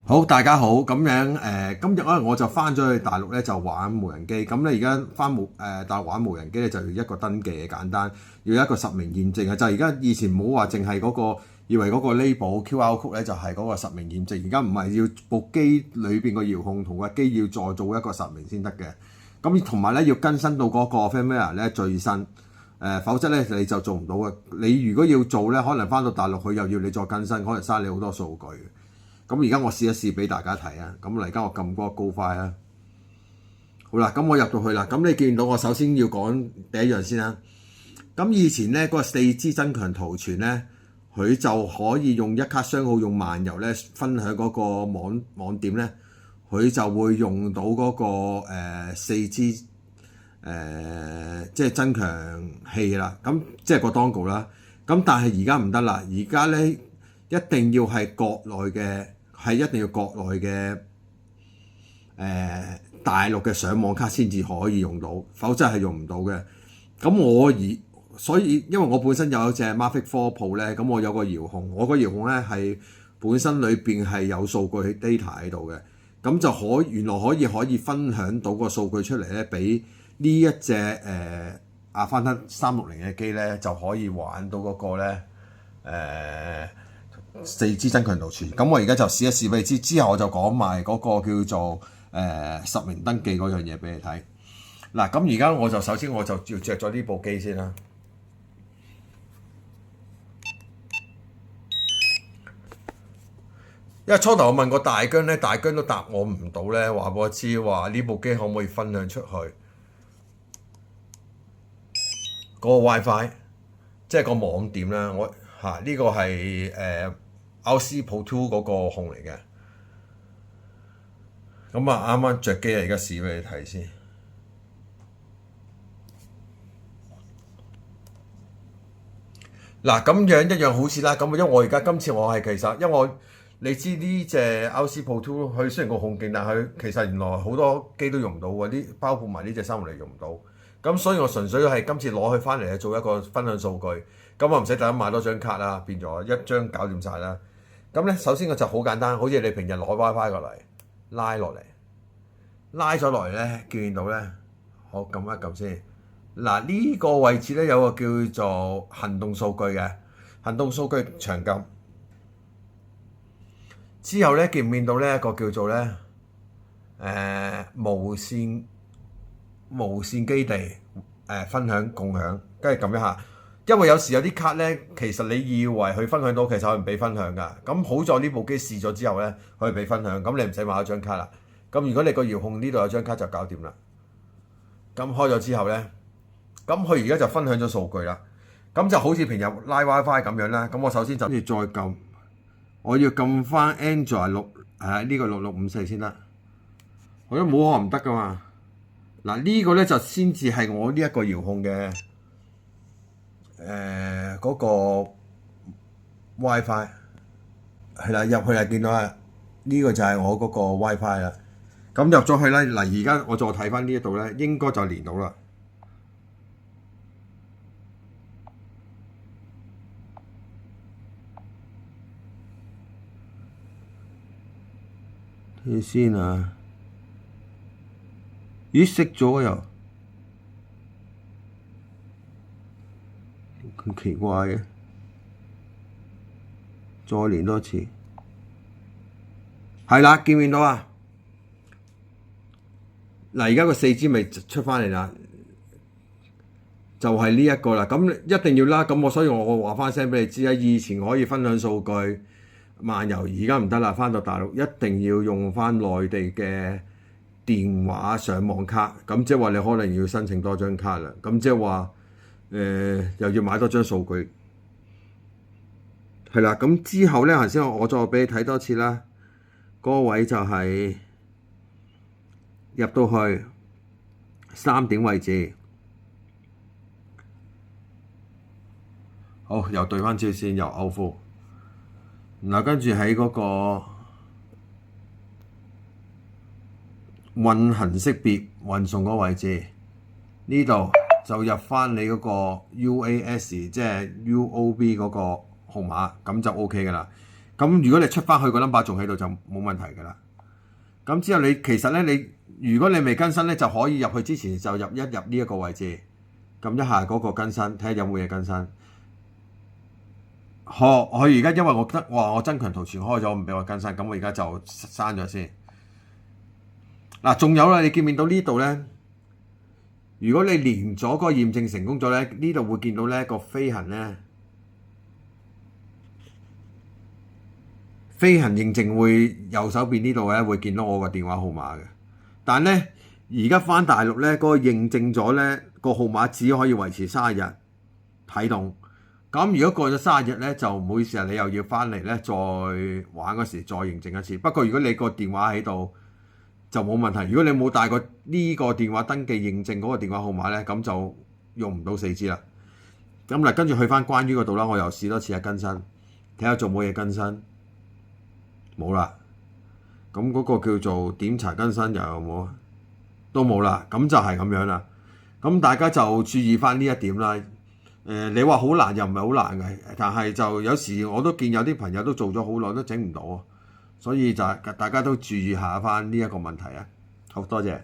好，大家好，咁樣今日咧我就翻咗去大陸咧就玩無人機，咁咧而家翻大陸玩無人機咧就要一個登記嘅簡單，要一個實名驗證嘅，就係而家以前冇話淨係嗰個以為嗰個 label QR code 咧就係嗰個實名驗證，而家唔係，要部機裏邊個遙控同個機要再做一個實名先得嘅，咁同埋咧要更新到嗰個 firmware 咧最新。否則咧你就做唔到嘅。你如果要做咧，可能翻到大陸佢又要你再更新，可能嘥你好多數據。咁而家我試一試俾大家睇啊。咁嚟緊我撳嗰個高快啦。好啦，咁我入到去啦。咁你見到我首先要講第一樣先啦。咁以前咧嗰個4G 增強圖傳咧，佢就可以用一卡雙號用漫遊咧分享嗰個網點咧，佢就會用到嗰個4G。即係增強器啦，咁即係個 dongle 啦。咁但係而家唔得啦，而家咧一定要係國內嘅，係一定要國內嘅大陸嘅上網卡先至可以用到，否則係用唔到嘅。咁所以因為我本身有一隻 Mavic 4 Pro 咧，咁我有個遙控，我個遙控咧係本身裏邊係有數據 data 喺度嘅，咁就原來可以分享到個數據出嚟咧，俾呢一隻阿凡達360嘅機咧，就可以玩到嗰個咧4G 增強圖傳。咁我而家就試一試俾你知，之後我就講埋嗰個叫做實名登記嗰樣嘢俾你睇。嗱，咁而家我就首先我就要着咗呢部機先啦。因為初頭我問過大疆咧，大疆都答我唔到咧，話俾我知話呢部機可唔可以分享出去。嗰個 WiFi 即係個網點啦，呢個係RC Pro 2嗰個控嚟嘅。咁啊啱啱着機啊，而家試俾你睇先。嗱，咁樣一樣好似啦，咁因為我而家今次我係其實因為你知呢隻 RC Pro 2佢雖然個控勁，但係佢其實原來好多機都用唔到喎，包括埋呢隻360用唔到。咁所以我純粹係今次攞佢翻嚟做一個分享數據，咁我唔使特登買多張卡啦，變咗一張搞掂晒啦。咁咧首先個就好簡單，好似你平日攞 WiFi 過嚟，拉落嚟，拉咗落嚟咧，見到咧，好撳一撳先。嗱，呢個位置咧有個叫做行動數據嘅，行動數據長撳。之後咧見唔見到咧一個叫做咧無線基地分享共享，跟住撳一下，因為有時有啲卡咧，其實你以為佢分享到，其實佢唔俾分享㗎。咁好在呢部機試咗之後咧，可以俾分享，咁你唔使買一張卡啦。咁如果你個遙控呢度有張卡就搞掂啦。咁開咗之後咧，咁佢而家就分享咗數據啦。咁就好似平日拉 WiFi 咁樣啦。咁我首先就再撳，我要撳翻 Android 呢個6654先得。我都冇可能唔得㗎嘛。嗱，呢個咧就先至係我呢一個遙控嘅嗰個 WiFi 係啦，入去啊見到啊，呢個就係我嗰個 WiFi 啦。咁入咗去咧，嗱而家我再睇翻呢一度咧，應該就連到啦。睇先啊！咦，熄咗又咁奇怪嘅，再連多次，係啦，見唔見到啊？嗱，而家個4G 咪出翻嚟啦，就係呢一個啦。咁一定要啦，咁所以我話翻聲俾你知啊，以前可以分享數據漫遊，而家唔得啦，翻到大陸一定要用翻內地嘅電話上網卡，咁即係話你可能要申請多張卡啦，咁即係話又要買多張數據，係啦。咁之後咧，頭先我再俾你睇多次啦，嗰個位就係入到去3點位置，好，又對翻焦線，又 out full，然後跟住喺嗰個運行識別運送嗰位置，呢度就入翻你嗰個 UAS， 即係 UOB 嗰個號碼，咁就 OK 㗎啦。咁如果你出翻去個 number 仲喺度就冇問題㗎啦。咁之後其實咧如果你未更新咧，就可以入去之前就入呢一個位置，撳一下嗰個更新，睇下有冇嘢更新。我而家因為我增強圖傳開咗，唔俾我更新，咁我而家就刪咗先。嗱，仲有啦，你見唔見到呢度咧？如果你連咗嗰個驗證成功咗咧，呢度會見到咧個飛行咧，飛行認證會右手邊呢度咧會見到我個電話號碼嘅。但咧而家翻大陸咧，嗰個認證咗咧個號碼只可以維持30日啟動。咁如果過咗30日咧，就唔好意思啊，你又要翻嚟咧再玩嗰時再認證一次。不過如果你個電話喺度，就冇問題。如果你冇帶過呢個電話登記認證嗰個電話號碼咧，咁就用唔到4G啦。咁嗱，跟住去翻關於嗰度啦，我又試多次更新，睇下仲冇嘢更新，冇啦。咁嗰個叫做點查更新又有冇？都冇啦。咁就係咁樣啦。咁大家就注意翻呢一點啦。你話好難又唔係好難嘅，但係就有時我都見有啲朋友都做咗好耐都整唔到，所以就大家都注意下翻呢一個問題啊。好多謝。